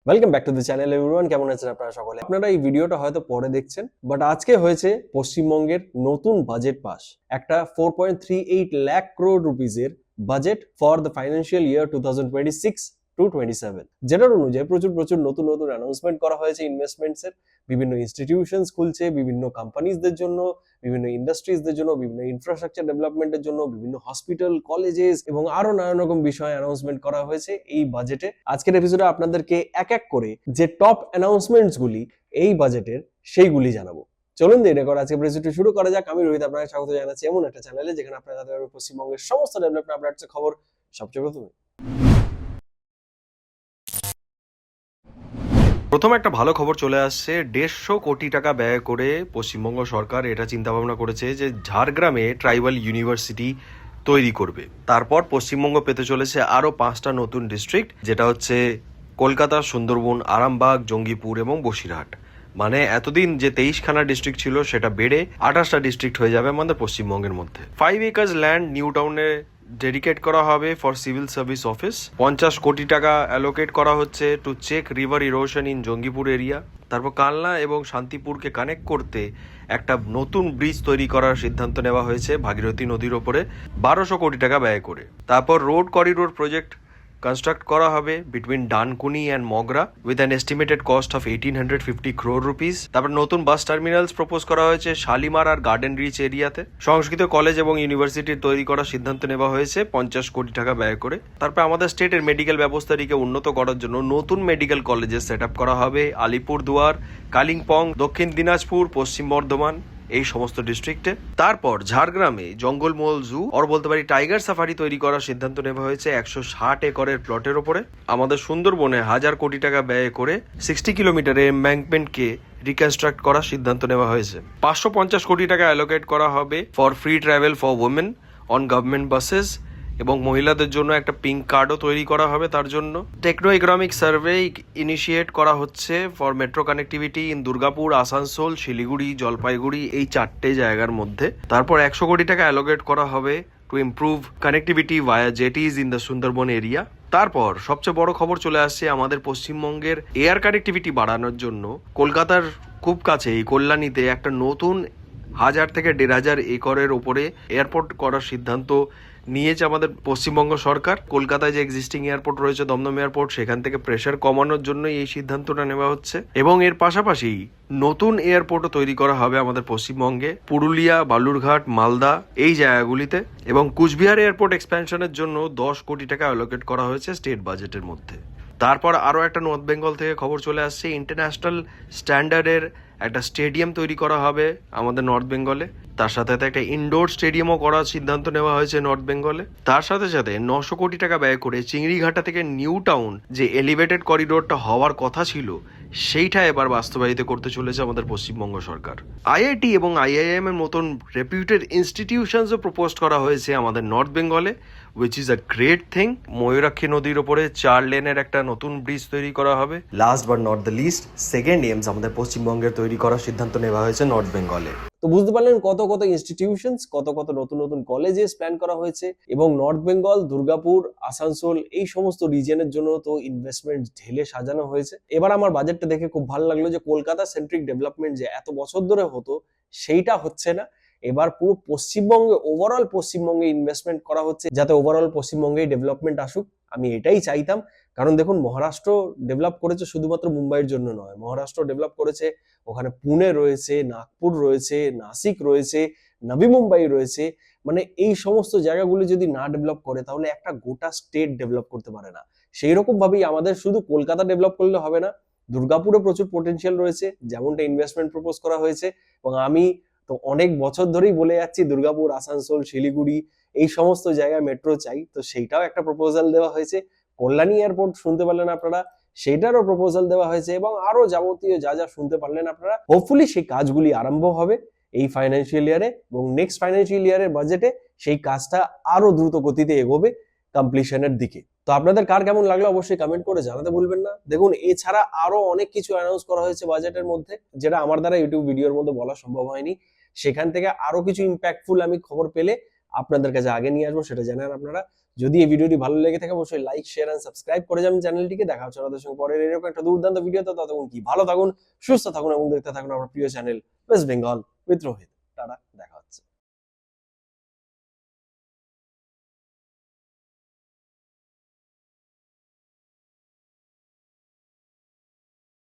Welcome back to the channel everyone. কেমন আছেন আপনারা সকলে? আপনারা এই ভিডিওটা হয়তো পরে দেখছেন, বাট আজকে হয়েছে পশ্চিমবঙ্গের নতুন বাজেট পাস। একটা 4.38 লাখ ক্রোড় রুপিজের budget for the financial year 2026-27, যেটার অনুযায়ী প্রচুর প্রচুর নতুন নতুন অ্যানাউন্সমেন্ট করা হয়েছে ইনভেস্টমেন্টস এর। বিভিন্ন ইনস্টিটিউশনস খুলছে বিভিন্ন কোম্পানিজদের জন্য, বিভিন্ন ইন্ডাস্ট্রিজদের জন্য, বিভিন্ন ইনফ্রাস্ট্রাকচার ডেভেলপমেন্টের জন্য, বিভিন্ন হসপিটাল, কলেজেস এবং আরো নানান রকম বিষয় অ্যানাউন্সমেন্ট করা হয়েছে এই বাজেটে। আজকের এপিসোডে আপনাদেরকে এক এক করে যে টপ অ্যানাউন্সমেন্টস গুলি এই বাজেটের সেইগুলি জানাবো। চলুন দেরি করে আজকে এপিসোডটি শুরু করা যাক। আমি রোহিত আপনাকে স্বাগত জানাচ্ছি এমন একটা চ্যানেলে যেখানে আপনারা পশ্চিমবঙ্গের সমস্ত ডেভেলপমেন্ট আপডেটস খবর সবচেয়ে প্রথমে। প্রথম একটা ভালো খবর চলে আসছে। 150 কোটি টাকা ব্যয় করে পশ্চিমবঙ্গ সরকার এটা চিন্তা ভাবনা করেছে যে ঝাড়গ্রামে ট্রাইবাল ইউনিভার্সিটি তৈরি করবে। তারপর পশ্চিমবঙ্গ পেতে চলেছে আরো 5টা নতুন ডিস্ট্রিক্ট, যেটা হচ্ছে কলকাতা, সুন্দরবন, আরামবাগ, জঙ্গিপুর এবং বসিরহাট। মানে এতদিন যে 23খানা ডিস্ট্রিক্ট ছিল সেটা বেড়ে 28টা ডিস্ট্রিক্ট হয়ে যাবে আমাদের পশ্চিমবঙ্গের মধ্যে। 5 একর্স ল্যান্ড নিউ টাউনে ডেডিকেট করা হবে ফর সিভিল সার্ভিস অফিস। 50 কোটি টাকা অ্যালোকেট করা হচ্ছে to check river erosion in Jangipur area. তারপর কালনা এবং শান্তিপুরকে কানেক্ট করতে একটা নতুন ব্রিজ তৈরি করার সিদ্ধান্ত নেওয়া হয়েছে ভাগীরথী নদীর ওপরে 1200 কোটি টাকা ব্যয় করে। তারপর রোড করিডোর প্রজেক্ট কনস্ট্রাক্ট করা হবে between Dankuni and Magra with an estimated cost of 1850 crore rupees. তারপর নতুন বাস টার্মিনালস প্রপোজ করা হয়েছে শালিমার আর গার্ডেন রিচ এরিয়াতে। সংস্কৃত কলেজ এবং ইউনিভার্সিটির তৈরি করার সিদ্ধান্ত নেওয়া হয়েছে 50 কোটি টাকা ব্যয় করে। তারপর আমাদের স্টেটের মেডিকেল ব্যবস্থাটিকে উন্নত করার জন্য নতুন মেডিকেল কলেজেস সেট আপ করা হবে আলিপুরদুয়ার, কালিম্পং, দক্ষিণ দিনাজপুর, পশ্চিম বর্ধমান, এই সমস্ত ডিস্ট্রিক্টে। তারপর ঝাড়গ্রামে জঙ্গলমহল জু আর বলতে পারি টাইগার সাফারি তৈরি করার সিদ্ধান্ত নেওয়া হয়েছে 160 একরের প্লটের ওপরে। আমাদের সুন্দরবনে 1000 কোটি টাকা ব্যয় করে 60 কিলোমিটারের এম্বাঙ্কমেন্টকে রিকনস্ট্রাক্ট করার সিদ্ধান্ত নেওয়া হয়েছে। 550 কোটি টাকা অ্যালোকেট করা হবে for free travel for women on government buses এবং মহিলাদের জন্য একটা পিঙ্ক কার্ডও তৈরি করা হবে। তার জন্য টেকনো ইকোনমিক সার্ভে ইনিশিয়েট করা হচ্ছে for metro connectivity in Durgapur, Asansol, Siliguri, Jalpaiguri, এই 4টে জায়গার মধ্যে। তারপর 100 কোটি টাকা অ্যালোকেট করা হবে to improve connectivity via jetties in the Sundarban area. তারপর সবচেয়ে বড় খবর চলে আসছে আমাদের পশ্চিমবঙ্গের এয়ার কানেক্টিভিটি বাড়ানোর জন্য কলকাতার খুব কাছে এই কল্যাণীতে একটা নতুন 1000 থেকে 1500 একরের ওপরে এয়ারপোর্ট করার সিদ্ধান্ত নিয়েছে আমাদের পশ্চিমবঙ্গ সরকার। কলকাতায় যে এক্সিস্টিং এয়ারপোর্ট রয়েছে দমদম এয়ারপোর্ট, সেখান থেকে প্রেশার কমানোর জন্য এই সিদ্ধান্তটা নেওয়া হচ্ছে। এবং এর পাশাপাশি নতুন এয়ারপোর্টও তৈরি করা হবে আমাদের পশ্চিমবঙ্গে পুরুলিয়া, বালুরঘাট, মালদা, এই জায়গাগুলিতে। এবং কুচবিহার এয়ারপোর্ট এক্সপ্যানশনের জন্য 10 কোটি টাকা অ্যালোকেট করা হয়েছে স্টেট বাজেটের মধ্যে। তারপর আরও একটা নর্থ বেঙ্গল থেকে খবর চলে আসছে, ইন্টারন্যাশনাল স্ট্যান্ডার্ডের একটা স্টেডিয়াম তৈরি করা হবে আমাদের নর্থ বেঙ্গলে। তার সাথে সাথে একটা ইনডোর স্টেডিয়ামও করার সিদ্ধান্ত নেওয়া হয়েছে নর্থ বেঙ্গলে। তার সাথে সাথে 900 কোটি টাকা ব্যয় করে চিংড়িঘাটা থেকে নিউ টাউন যে এলিভেটেড করিডোরটা হওয়ার কথা ছিল সেইটা এবার বাস্তবায়িত করতে চলেছে আমাদের পশ্চিমবঙ্গ সরকার। আইআইটি এবং আইআইএম এর মতন রেপিউটেড ইনস্টিটিউশনসও প্রপোজ করা হয়েছে আমাদের নর্থ বেঙ্গলে, which is a great thing. Mayurakshi নদীর ওপরে 4 লেনের একটা নতুন ব্রিজ তৈরি করা হবে। Last but not the least, second AIIMS আমাদের পশ্চিমবঙ্গের তৈরি করার সিদ্ধান্ত নেওয়া হয়েছে নর্থ বেঙ্গলে। তো বুঝতে পারলেন কত কত ইনস্টিটিউশনস, কত কত নতুন নতুন কলেজেস প্ল্যান করা হয়েছে। এবং নর্থ বেঙ্গল, দুর্গাপুর, আসানসোল এই সমস্ত রিজনের জন্য তো ইনভেস্টমেন্ট ঢেলে সাজানো হয়েছে। এবার আমার বাজেটটা দেখে খুব ভালো লাগলো যে কলকাতা সেন্ট্রিক ডেভেলপমেন্ট যে এত বছর ধরে হতো সেইটা হচ্ছে না। এবার পুরো পশ্চিমবঙ্গে ওভারঅল পশ্চিমবঙ্গে ইনভেস্টমেন্ট করা হচ্ছে যাতে ওভারঅল পশ্চিমবঙ্গেই ডেভেলপমেন্ট আসুক। আমি এটাই চাইতাম, কারণ দেখুন মহারাষ্ট্র ডেভেলপ করেছে শুধুমাত্র মুম্বাইয়ের জন্য নয়, মহারাষ্ট্র ডেভেলপ করেছে, ওখানে পুনে রয়েছে, নাগপুর রয়েছে, নাসিক রয়েছে, নবী মুম্বাই রয়েছে। মানে এই সমস্ত জায়গাগুলি যদি না ডেভেলপ করে তাহলে একটা গোটা স্টেট ডেভেলপ করতে পারে না। সেই রকম ভাবেই আমাদের শুধু কলকাতা ডেভেলপ করলে হবে না, দুর্গাপুরে প্রচুর পোটেনশিয়াল রয়েছে যেমনটা ইনভেস্টমেন্ট প্রপোজ করা হয়েছে। এবং আমি তো অনেক বছর ধরেই বলে যাচ্ছি দুর্গাপুর, আসানসোল, শিলিগুড়ি এই সমস্ত জায়গায় মেট্রো চাই, তো সেইটাও একটা প্রপোজাল দেওয়া হয়েছে। কল্যাণী এয়ারপোর্ট শুনতে পারলেন আপনারা, সেইটারও প্রপোজাল দেওয়া হয়েছে এবং আরো যাবতীয় যা যা শুনতে পারলেন আপনারা। হোপফুলি সেই কাজগুলি আরম্ভ হবে এই ফাইন্যান্সিয়াল ইয়ারে এবং নেক্সট ফাইন্যান্সিয়াল ইয়ারের বাজেটে সেই কাজটা আরো দ্রুত গতিতে এগোবে কমপ্লিশনের দিকে। তো আপনাদের কার কেমন লাগলো অবশ্যই কমেন্ট করে জানাতে ভুলবেন না। দেখুন এছাড়া আরো অনেক কিছু অ্যানাউন্স করা হয়েছে বাজেটের মধ্যে যেটা আমার দ্বারা ইউটিউব ভিডিওর মধ্যে বলা সম্ভব হয়নি। সেখান থেকে আরো কিছু ইম্প্যাক্টফুল আমি খবর পেলে আপনাদের কাছে আগে নিয়ে আসবো, সেটা জানেন আপনারা। যদি এই ভিডিওটি ভালো লেগে থাকে অবশ্যই লাইক শেয়ার এন্ড সাবস্ক্রাইব করে যাবেন চ্যানেলটিকে। দেখা হচ্ছে আমাদের সঙ্গে পরের এরকম একটা দুর্দান্ত ভিডিওতে। ততক্ষণ কি ভালো থাকুন, সুস্থ থাকুন এবং দেখতে থাকুন আমার প্রিয় channel West Bengal with Rohit. Tata, দেখা।